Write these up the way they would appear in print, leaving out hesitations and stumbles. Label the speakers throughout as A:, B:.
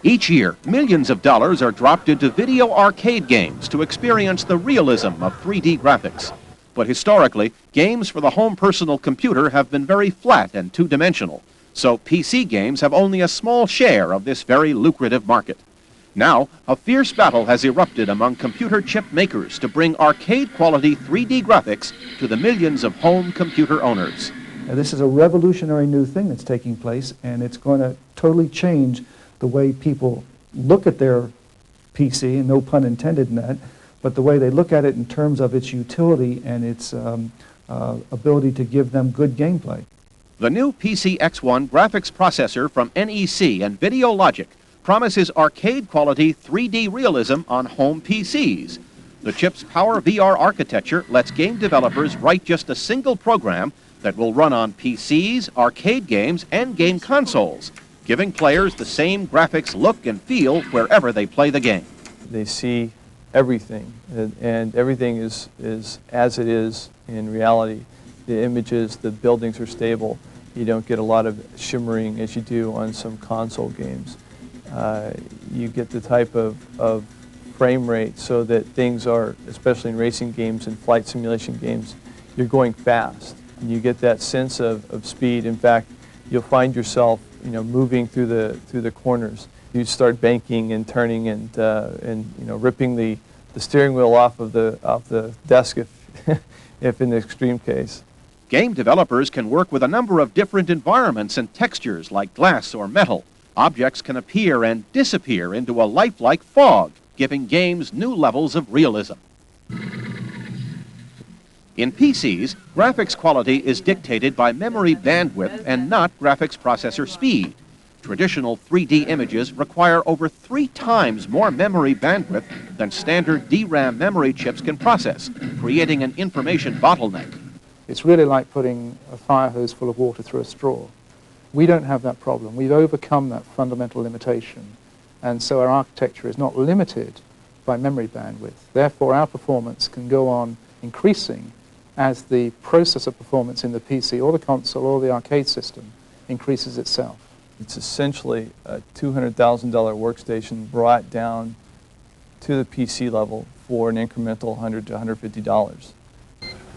A: Each year, millions of dollars are dropped into video arcade games to experience the realism of 3D graphics. But historically, games for the home personal computer have been very flat and two-dimensional, so PC games have only a small share of this very lucrative market. Now, a fierce battle has erupted among computer chip makers to bring arcade-quality 3D graphics to the millions of home computer owners.
B: This is a revolutionary new thing that's taking place, and it's going to totally change the way people look at their PC, and no pun intended in that, but the way they look at it in terms of its utility and its ability to give them good gameplay.
A: The new PCX1 graphics processor from NEC and Video Logic promises arcade-quality 3D realism on home PCs. The chip's PowerVR architecture lets game developers write just a single program that will run on PCs, arcade games, and game consoles, giving players the same graphics look and feel wherever they play the game.
C: They see everything, and everything is as it is in reality. The images, the buildings are stable. You don't get a lot of shimmering as you do on some console games. You get the type of frame rate so that things are, especially in racing games and flight simulation games, you're going fast. And you get that sense of speed. In fact, you'll find yourself moving through the corners. You start banking and turning and ripping the steering wheel off the desk if in the extreme case.
A: Game developers can work with a number of different environments and textures like glass or metal. Objects can appear and disappear into a lifelike fog, giving games new levels of realism. In PCs, graphics quality is dictated by memory bandwidth and not graphics processor speed. Traditional 3D images require over 3 times more memory bandwidth than standard DRAM memory chips can process, creating an information bottleneck.
B: It's really like putting a fire hose full of water through a straw. We don't have that problem. We've overcome that fundamental limitation, and so our architecture is not limited by memory bandwidth. Therefore, our performance can go on increasing as the processor performance in the PC or the console or the arcade system increases itself.
C: It's essentially a $200,000 workstation brought down to the PC level for an incremental $100 to $150.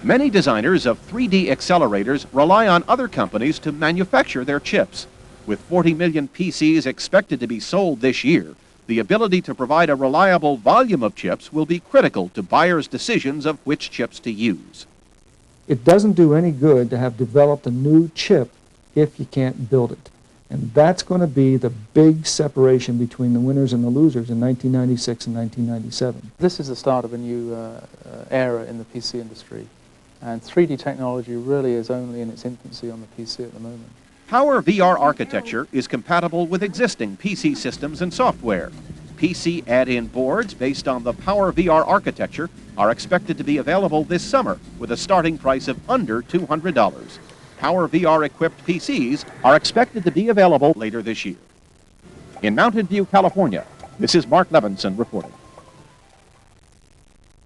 A: Many designers of 3D accelerators rely on other companies to manufacture their chips. With 40 million PCs expected to be sold this year, the ability to provide a reliable volume of chips will be critical to buyers' decisions of which chips to use.
B: It doesn't do any good to have developed a new chip if you can't build it. And that's going to be the big separation between the winners and the losers in 1996 and 1997. This is the start of a new era in the PC industry. And 3D technology really is only in its infancy on the PC at the moment.
A: PowerVR architecture is compatible with existing PC systems and software. PC add-in boards based on the PowerVR architecture are expected to be available this summer with a starting price of under $200. PowerVR-equipped PCs are expected to be available later this year. In Mountain View, California, this is Mark Levinson reporting.